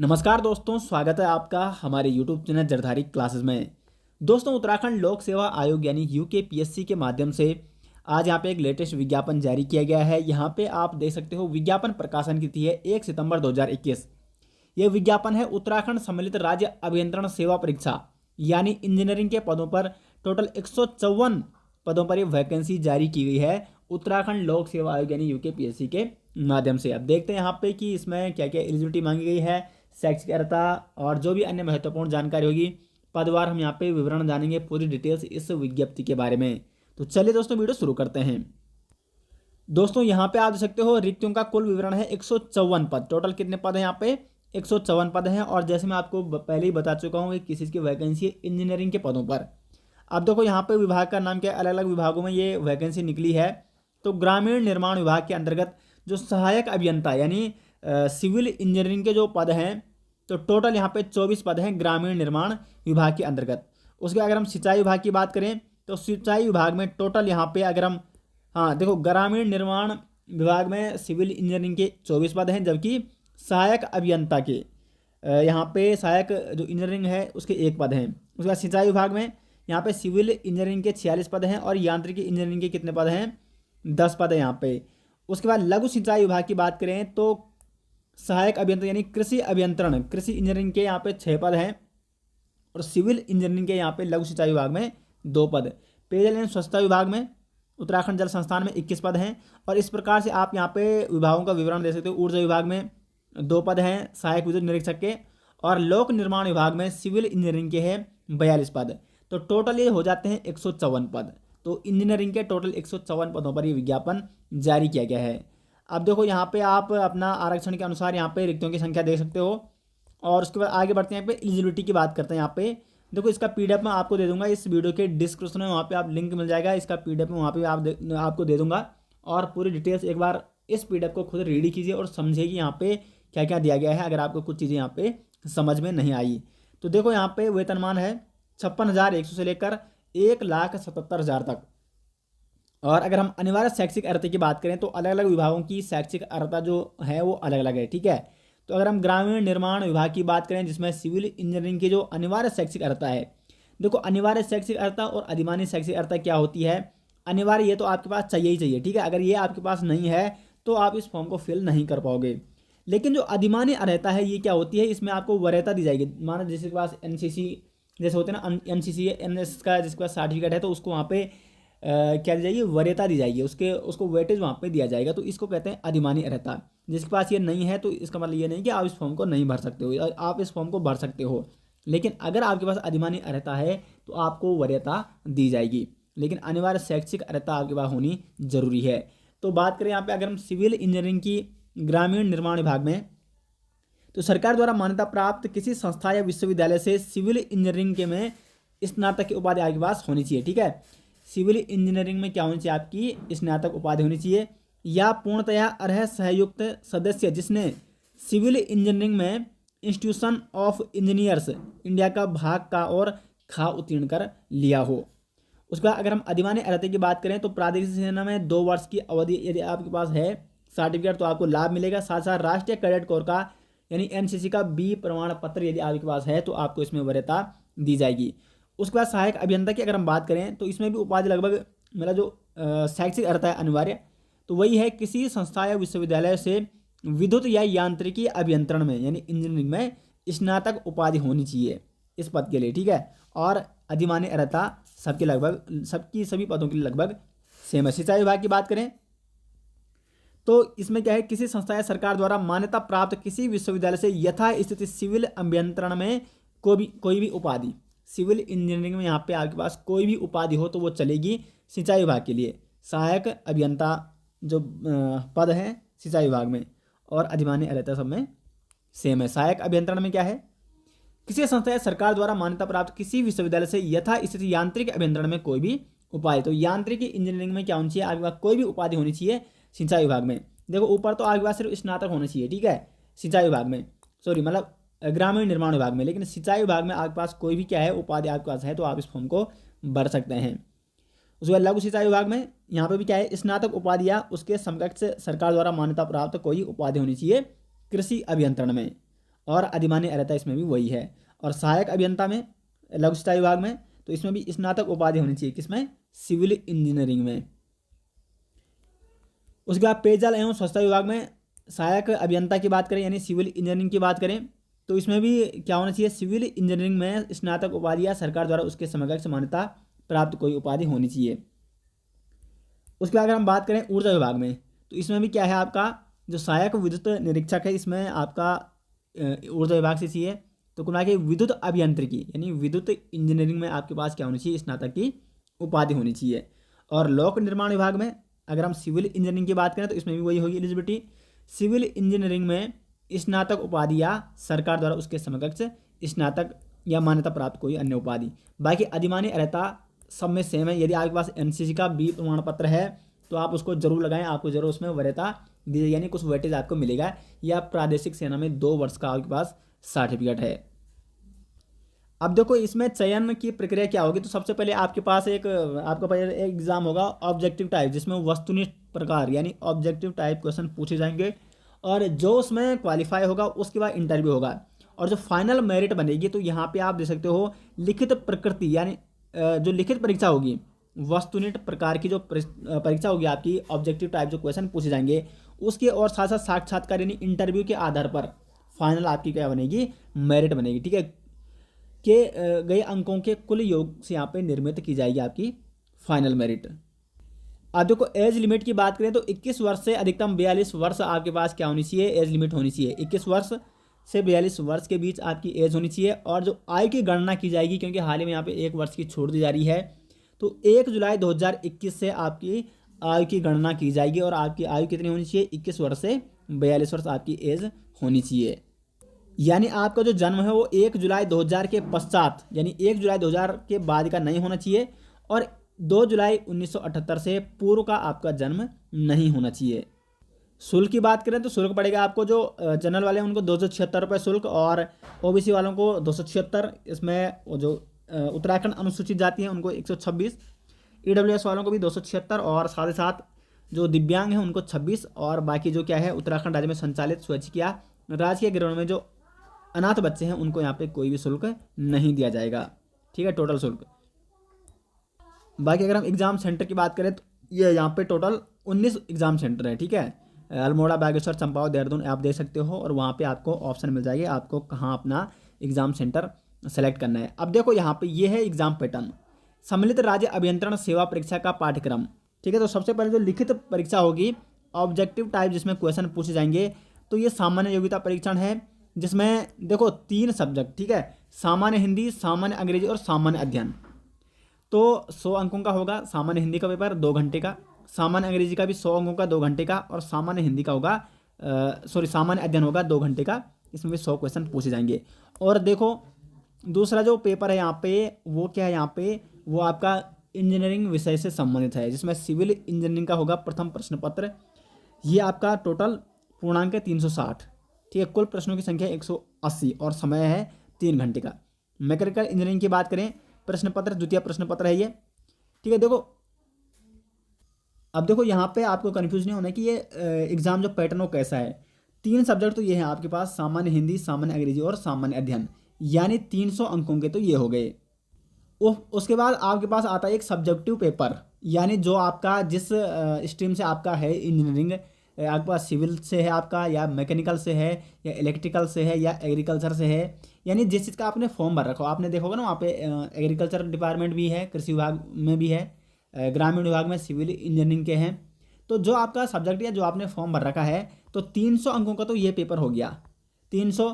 नमस्कार दोस्तों, स्वागत है आपका हमारे YouTube चैनल जरधारी क्लासेस में। दोस्तों, उत्तराखंड लोक सेवा आयोग यानी यूकेपीएससी के माध्यम से आज यहाँ पे एक लेटेस्ट विज्ञापन जारी किया गया है। यहाँ पे आप देख सकते हो विज्ञापन प्रकाशन की तिथि है 1 सितंबर 2021। यह विज्ञापन है उत्तराखंड सम्मिलित राज्य अभियंत्रण सेवा परीक्षा यानी इंजीनियरिंग के पदों पर टोटल 154 पदों पर ये वैकेंसी जारी की गई है उत्तराखंड लोक सेवा आयोग यानी यूकेपीएससी के माध्यम से। अब देखते हैं यहाँ पे कि इसमें क्या क्या एलिजिबिलिटी मांगी गई है, शैक्षिक अर्हता और जो भी अन्य महत्वपूर्ण जानकारी होगी पदवार हम यहाँ पे विवरण जानेंगे, पूरी डिटेल्स इस विज्ञप्ति के बारे में। तो चलिए दोस्तों वीडियो शुरू करते हैं। दोस्तों यहाँ पे आप देख सकते हो रिक्तियों का कुल विवरण है 154 पद। टोटल कितने पद हैं यहाँ पे? 154 पद हैं। और जैसे मैं आपको पहले ही बता चुका हूँ कि किस चीज़ की वैकेंसी है, इंजीनियरिंग के पदों पर। अब देखो यहाँ पे विभाग का नाम क्या है, अलग अलग विभागों में ये वैकेंसी निकली है। तो ग्रामीण निर्माण विभाग के अंतर्गत जो सहायक अभियंता यानी सिविल इंजीनियरिंग के जो पद हैं, तो टोटल यहाँ पे 24 पद हैं ग्रामीण निर्माण विभाग के अंतर्गत। उसके अगर हम सिंचाई विभाग की बात करें तो सिंचाई विभाग में टोटल यहाँ पे अगर हम देखो ग्रामीण निर्माण विभाग में सिविल इंजीनियरिंग के 24 पद हैं, जबकि सहायक अभियंता के यहाँ पे सहायक जो इंजीनियरिंग है उसके 1 पद हैं। उसके बाद सिंचाई विभाग में यहाँ पे सिविल इंजीनियरिंग के 46 पद हैं और यांत्रिकी इंजीनियरिंग के कितने पद हैं? 10 पद हैं यहाँ पे। उसके बाद लघु सिंचाई विभाग की बात करें तो सहायक अभियंता यानी कृषि अभियंत्रण कृषि इंजीनियरिंग के यहाँ पे 6 पद हैं और सिविल इंजीनियरिंग के यहाँ पे लघु सिंचाई विभाग में 2 पद। पेयजल एवं स्वच्छता विभाग में उत्तराखंड जल संस्थान में 21 पद हैं। और इस प्रकार से आप यहाँ पे विभागों का विवरण दे सकते हो। ऊर्जा विभाग में 2 पद हैं सहायक विद्युत निरीक्षक के। और लोक निर्माण विभाग में सिविल इंजीनियरिंग के हैं 42 पद। तो टोटल ये हो जाते हैं 154 पद। तो इंजीनियरिंग के टोटल 154 पदों पर ये विज्ञापन जारी किया गया है। अब देखो यहाँ पे आप अपना आरक्षण के अनुसार यहाँ पे रिक्तियों की संख्या देख सकते हो। और उसके बाद आगे बढ़ते हैं, यहाँ पे एलिजिबिलिटी की बात करते हैं। यहाँ पे देखो इसका पीडीएफ मैं आपको दे दूंगा इस वीडियो के डिस्क्रिप्शन में, वहाँ पे आप लिंक मिल जाएगा इसका पीडीएफ में, वहाँ पे आपको दे दूंगा। और पूरी डिटेल्स एक बार इस पीडीएफ को खुद रीड कीजिए और समझिए कि यहाँ पे क्या क्या दिया गया है, अगर आपको कुछ चीज़ें यहाँ पे समझ में नहीं आई। तो देखो यहाँ पे वेतनमान है 56,100 से लेकर 1,77,000 तक। और अगर हम अनिवार्य शैक्षिक अर्हता की बात करें तो अलग अलग विभागों की शैक्षिक अर्हता जो है वो अलग अलग है, ठीक है। तो अगर हम ग्रामीण निर्माण विभाग की बात करें जिसमें सिविल इंजीनियरिंग की जो अनिवार्य शैक्षिक अर्हता है, देखो अनिवार्य शैक्षिक अर्हता और अधिमान्य शैक्षिक अर्हता क्या होती है। अनिवार्य ये तो आपके पास चाहिए ही चाहिए, ठीक है। अगर ये आपके पास नहीं है तो आप इस फॉर्म को फिल नहीं कर पाओगे। लेकिन जो अधिमान्य अर्हता है ये क्या होती है, इसमें आपको वरीयता दी जाएगी। मानो जिसके पास एनसीसी जैसे होते हैं ना, एनसीसी एनएस का जिसके पास सर्टिफिकेट है तो उसको वहाँ पे क्या दी जाएगी, वरीयता दी जाएगी, उसको वेटेज वहाँ पे दिया जाएगा। तो इसको कहते हैं अधिमानी अर्हता। जिसके पास ये नहीं है तो इसका मतलब ये नहीं कि आप इस फॉर्म को नहीं भर सकते हो, आप इस फॉर्म को भर सकते हो। लेकिन अगर आपके पास अधिमानी अर्हता है तो आपको वरीयता दी जाएगी। लेकिन अनिवार्य शैक्षिक अर्हता आपके पास होनी जरूरी है। तो बात करें यहाँ पे अगर हम सिविल इंजीनियरिंग की ग्रामीण निर्माण विभाग में, तो सरकार द्वारा मान्यता प्राप्त किसी संस्था या विश्वविद्यालय से सिविल इंजीनियरिंग के में स्नातक की उपाधि आपके पास होनी चाहिए, ठीक है। सिविल इंजीनियरिंग में क्या होनी चाहिए, आपकी स्नातक उपाधि होनी चाहिए या पूर्णतया अर्ह सहयुक्त सदस्य जिसने सिविल इंजीनियरिंग में इंस्टीट्यूशन ऑफ इंजीनियर्स इंडिया का भाग का और खा उत्तीर्ण कर लिया हो। उसके बाद अगर हम अधिमान्य अर्हता की बात करें तो प्रादेशिक सेना में 2 वर्ष की अवधि यदि आपके पास है सर्टिफिकेट तो आपको लाभ मिलेगा। साथ साथ राष्ट्रीय कैडेट कोर का यानी एनसीसी का बी प्रमाण पत्र यदि आपके पास है तो आपको इसमें वरीयता दी जाएगी। उसके बाद सहायक अभियंता की अगर हम बात करें तो इसमें भी उपाधि लगभग मेरा जो शैक्षिक अर्हता है अनिवार्य तो वही है किसी संस्था या विश्वविद्यालय से विद्युत या यांत्रिकी अभियंत्रण में यानी इंजीनियरिंग में स्नातक उपाधि होनी चाहिए इस पद के लिए, ठीक है। और अधिमान्य अर्हता सबके लगभग सभी पदों के लिए लगभग सेम है। सिंचाई विभाग की बात करें तो इसमें क्या है, किसी संस्था या सरकार द्वारा मान्यता प्राप्त किसी विश्वविद्यालय से यथास्थिति सिविल अभियंत्रण में कोई भी उपाधि, सिविल इंजीनियरिंग में यहाँ पे आपके पास कोई भी उपाधि हो तो वो चलेगी सिंचाई विभाग के लिए। सहायक अभियंता जो पद है सिंचाई विभाग में और अधिमान्य अर्हता सब में सेम है। सहायक अभियंत्रण में क्या है, किसी संस्था या सरकार द्वारा मान्यता प्राप्त किसी विश्वविद्यालय से यथास्थिति यांत्रिक अभियंत्रण में कोई भी उपाधि। तो यांत्रिकी इंजीनियरिंग में क्या होनी चाहिए, आपके पास कोई भी उपाधि होनी चाहिए सिंचाई विभाग में। देखो ऊपर तो आपके पास सिर्फ स्नातक होना चाहिए, ठीक है, सिंचाई विभाग में, सॉरी मतलब ग्रामीण निर्माण विभाग में। लेकिन सिंचाई विभाग में आपके पास कोई भी क्या है उपाधि आपके पास है तो आप इस फॉर्म को भर सकते हैं। उसके बाद लघु सिंचाई विभाग में यहाँ पे भी क्या है, स्नातक उपाधि या उसके समकक्ष सरकार द्वारा मान्यता प्राप्त कोई उपाधि होनी चाहिए कृषि अभियंत्रण में। और अधिमान्य अर्हता इसमें भी वही है। और सहायक अभियंता में, लघु सिंचाई विभाग में, तो इसमें भी स्नातक उपाधि होनी चाहिए, किसमें, सिविल इंजीनियरिंग में। उसके बाद पेयजल एवं स्वच्छता विभाग में सहायक अभियंता की बात करें यानी सिविल इंजीनियरिंग की बात करें, तो इसमें भी क्या होना चाहिए, सिविल इंजीनियरिंग में स्नातक उपाधि या सरकार द्वारा उसके समकक्ष मान्यता प्राप्त कोई उपाधि होनी चाहिए। उसके बाद अगर हम बात करें ऊर्जा विभाग में, तो इसमें भी क्या है, आपका जो सहायक विद्युत निरीक्षक है, इसमें आपका ऊर्जा विभाग से चाहिए। तो कुल मिला के विद्युत अभियांत्रिकी यानी विद्युत इंजीनियरिंग में आपके पास क्या होनी चाहिए, स्नातक की उपाधि होनी चाहिए। और लोक निर्माण विभाग में अगर हम सिविल इंजीनियरिंग की बात करें तो इसमें भी वही होगी एलिजिबिलिटी, सिविल इंजीनियरिंग में स्नातक उपाधि या सरकार द्वारा उसके समकक्ष स्नातक या मान्यता प्राप्त कोई अन्य उपाधि। बाकी अधिमान्य अर्हता सब में सेम है। यदि आपके पास एनसीसी का बी प्रमाण पत्र है तो आप उसको जरूर लगाएं, आपको जरूर उसमें वरीयता दी यानी कुछ वेटेज आपको मिलेगा, या प्रादेशिक सेना में 2 वर्ष का आपके पास सर्टिफिकेट है। अब देखो इसमें चयन की प्रक्रिया क्या होगी, तो सबसे पहले आपके पास एक एग्जाम होगा ऑब्जेक्टिव टाइप, जिसमें वस्तुनिष्ठ प्रकार यानी ऑब्जेक्टिव टाइप क्वेश्चन पूछे जाएंगे, और जो उसमें क्वालिफाई होगा उसके बाद इंटरव्यू होगा। और जो फाइनल मेरिट बनेगी तो यहाँ पे आप देख सकते हो लिखित प्रकृति यानी जो लिखित परीक्षा होगी, वस्तुनिष्ठ प्रकार की जो परीक्षा होगी आपकी, ऑब्जेक्टिव टाइप जो क्वेश्चन पूछे जाएंगे उसके, और साथ साथ साक्षात्कार यानी इंटरव्यू के आधार पर फाइनल आपकी क्या बनेगी, मेरिट बनेगी। ठीक है, के गए अंकों के कुल योग से यहाँ पे निर्मित की जाएगी आपकी फाइनल मेरिट। अब देखो एज लिमिट की बात करें तो 21 वर्ष से अधिकतम 42 वर्ष आपके पास क्या होनी चाहिए, एज लिमिट होनी चाहिए। 21 वर्ष से 42 वर्ष के बीच आपकी एज होनी चाहिए। और जो आयु की गणना की जाएगी, क्योंकि हाल ही में यहाँ पे 1 वर्ष की छूट दी जा रही है, तो 1 जुलाई 2021 से आपकी आयु की गणना की जाएगी। और आपकी आयु कितनी होनी चाहिए, 21 वर्ष से 42 वर्ष आपकी एज होनी चाहिए। यानी आपका जो जन्म है वो 1 जुलाई 2000 के पश्चात यानी 1 जुलाई 2000 के बाद का नहीं होना चाहिए, और 2 जुलाई 1978 से पूर्व का आपका जन्म नहीं होना चाहिए। शुल्क की बात करें तो शुल्क पड़ेगा आपको, जो जनरल वाले हैं उनको 276 रुपये शुल्क, और ओबीसी वालों को 276, इसमें जो उत्तराखंड अनुसूचित जाति हैं उनको 126, ईडब्ल्यूएस वालों को भी 276, और साथ ही साथ जो दिव्यांग हैं उनको 26, और बाकी जो क्या है उत्तराखंड राज्य में संचालित स्वैच्छिक या राजकीय गृहों में जो अनाथ बच्चे हैं उनको यहाँ पे कोई भी शुल्क नहीं दिया जाएगा। ठीक है, टोटल शुल्क। बाकी अगर हम एग्जाम सेंटर की बात करें तो ये यहाँ पे टोटल 19 एग्जाम सेंटर है। ठीक है, अल्मोड़ा, बागेश्वर, चंपावत, देहरादून आप देख सकते हो, और वहाँ पे आपको ऑप्शन मिल जाएगी आपको कहाँ अपना एग्जाम सेंटर सेलेक्ट करना है। अब देखो यहाँ पे ये है एग्जाम पैटर्न, सम्मिलित राज्य अभियंत्रण सेवा परीक्षा का पाठ्यक्रम। ठीक है, तो सबसे पहले जो लिखित परीक्षा होगी ऑब्जेक्टिव टाइप जिसमें क्वेश्चन पूछे जाएंगे, तो ये सामान्य योग्यता परीक्षण है, जिसमें देखो 3 सब्जेक्ट, ठीक है, सामान्य हिंदी, सामान्य अंग्रेजी और सामान्य अध्ययन। तो 100 अंकों का होगा सामान्य हिंदी का पेपर 2 घंटे का, सामान्य अंग्रेजी का भी 100 अंकों का 2 घंटे का, और सामान्य हिंदी का होगा सामान्य अध्ययन होगा 2 घंटे का, इसमें भी 100 क्वेश्चन पूछे जाएंगे। और देखो दूसरा जो पेपर है यहाँ पे वो क्या है, यहाँ पे वो आपका इंजीनियरिंग विषय से संबंधित है, जिसमें सिविल इंजीनियरिंग का होगा प्रथम प्रश्न पत्र। ये आपका टोटल पूर्णांक है 360। ठीक है, कुल प्रश्नों की संख्या 180 और समय है 3 घंटे का। मैकेनिकल इंजीनियरिंग की बात करें, प्रश्न पत्र द्वितीय प्रश्न पत्र है ये। ठीक है, देखो अब देखो यहाँ पे आपको कंफ्यूज नहीं होना कि ये एग्जाम जो पैटर्न हो कैसा है। 3 सब्जेक्ट तो ये हैं आपके पास, सामान्य हिंदी, सामान्य अंग्रेजी और सामान्य अध्ययन, यानी 300 अंकों के तो ये हो गए। उसके बाद आपके पास आता है एक सब्जेक्टिव पेपर, यानी जो आपका जिस स्ट्रीम से आपका है इंजीनियरिंग, आपके पास सिविल से है आपका, या मैकेनिकल से है, या इलेक्ट्रिकल से है, या एग्रीकल्चर से है, यानी जिस चीज़ का आपने फॉर्म भर रखा हो। आपने देखा होगा ना वहाँ पे एग्रीकल्चर डिपार्टमेंट भी है, कृषि विभाग में भी है, ग्रामीण विभाग में सिविल इंजीनियरिंग के हैं। तो जो आपका सब्जेक्ट या जो आपने फॉर्म भर रखा है, तो 300 अंकों का तो ये पेपर हो गया। 300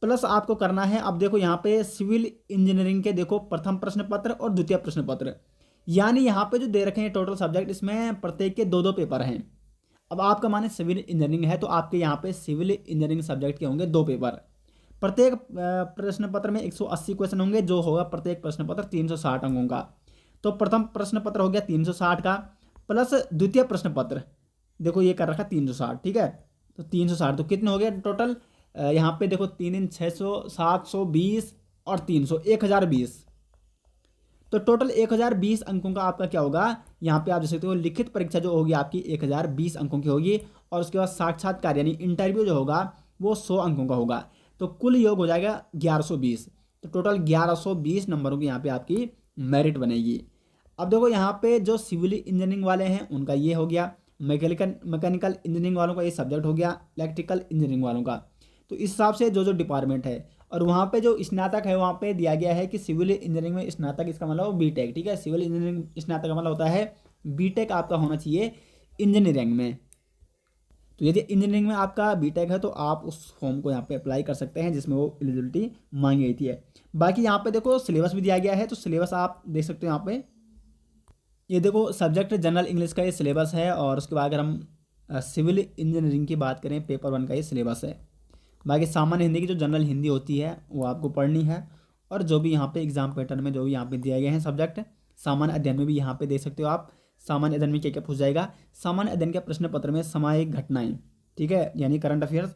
प्लस आपको करना है। अब देखो यहाँ पे सिविल इंजीनियरिंग के देखो प्रथम प्रश्न पत्र और द्वितीय प्रश्न पत्र, यानी यहाँ पे जो दे रखे हैं टोटल सब्जेक्ट, इसमें प्रत्येक के 2-2 पेपर हैं। अब आपका माने सिविल इंजीनियरिंग है तो आपके यहाँ पे सिविल इंजीनियरिंग सब्जेक्ट के होंगे 2 पेपर। प्रत्येक प्रश्न पत्र में 180 क्वेश्चन होंगे, जो होगा प्रत्येक प्रश्न पत्र 360 अंकों का। तो प्रथम प्रश्न पत्र हो गया 360 का, प्लस द्वितीय प्रश्न पत्र देखो ये कर रखा 360। ठीक है, तो 360 तो कितने हो गए टोटल, यहाँ पे देखो 3 600 720 और 300 1020। तो टोटल 1020 अंकों का आपका क्या होगा, यहाँ पे आप देख सकते हो लिखित परीक्षा जो होगी आपकी 1020 अंकों की होगी, और उसके बाद साक्षात्कार यानी इंटरव्यू जो होगा वो 100 अंकों का होगा। तो कुल योग हो जाएगा 1120। तो टोटल 1120 नंबरों की यहाँ पे आपकी मेरिट बनेगी। अब देखो यहाँ पे जो सिविल इंजीनियरिंग वाले हैं उनका ये हो गया, मैकेनिकल इंजीनियरिंग वालों का ये सब्जेक्ट हो गया, इलेक्ट्रिकल इंजीनियरिंग वालों का। तो इस हिसाब से जो जो डिपार्टमेंट है, और वहाँ पे जो स्नातक है वहाँ पे दिया गया है कि सिविल इंजीनियरिंग में स्नातक, इसका मतलब बीटेक, ठीक है। सिविल इंजीनियरिंग स्नातक का मतलब होता है बीटेक आपका होना चाहिए इंजीनियरिंग में। तो यदि इंजीनियरिंग में आपका बीटेक है तो आप उस फॉर्म को यहाँ पे अप्लाई कर सकते हैं जिसमें वो एलिजिबिलिटी मांगी गई थी। बाकी यहाँ पे देखो सिलेबस भी दिया गया है, तो सिलेबस आप देख सकते हो यहाँ पे। ये देखो सब्जेक्ट जनरल इंग्लिश का ये सिलेबस है, और उसके बाद अगर हम सिविल इंजीनियरिंग की बात करें पेपर 1 का ये सिलेबस है। बाकी सामान्य हिंदी की जो जनरल हिंदी होती है वो आपको पढ़नी है, और जो भी यहाँ पे एग्जाम पैटर्न में जो भी यहाँ पे दिए गए हैं सब्जेक्ट, सामान्य अध्ययन में भी यहाँ पे देख सकते हो आप। सामान्य अध्ययन में क्या क्या पूछ जाएगा, सामान्य अध्ययन के प्रश्न पत्र में सामयिक घटनाएं, ठीक है, यानी करंट अफेयर्स,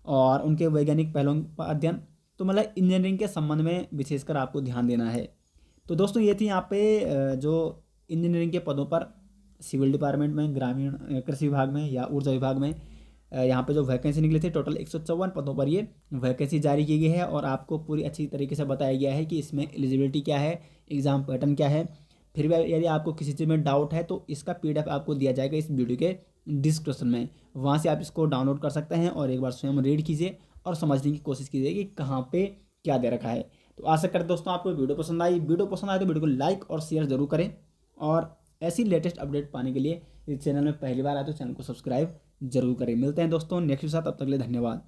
और उनके वैज्ञानिक पहलुओं का अध्ययन। तो मतलब इंजीनियरिंग के संबंध में विशेषकर आपको ध्यान देना है। तो दोस्तों ये थी यहाँ पे जो इंजीनियरिंग के पदों पर सिविल डिपार्टमेंट में, ग्रामीण कृषि विभाग में या ऊर्जा विभाग में यहाँ पे जो वैकेंसी निकली थी, टोटल 154 पदों पर ये वैकेंसी जारी की गई है, और आपको पूरी अच्छी तरीके से बताया गया है कि इसमें एलिजिबिलिटी क्या है, एग्ज़ाम पैटर्न क्या है। फिर भी यदि आपको किसी चीज़ में डाउट है तो इसका PDF आपको दिया जाएगा इस वीडियो के डिस्क्रिप्शन में, वहाँ से आप इसको डाउनलोड कर सकते हैं और एक बार स्वयं रीड कीजिए और समझने की कोशिश कीजिए कि कहाँ पे क्या दे रखा है। तो आशा करते दोस्तों आपको वीडियो पसंद आई। वीडियो पसंद आए तो वीडियो को लाइक और शेयर जरूर करें, और ऐसी लेटेस्ट अपडेट पाने के लिए इस चैनल में पहली बार आए तो चैनल को सब्सक्राइब जरूर करें। मिलते हैं दोस्तों नेक्स्ट के साथ, तब तक के लिए धन्यवाद।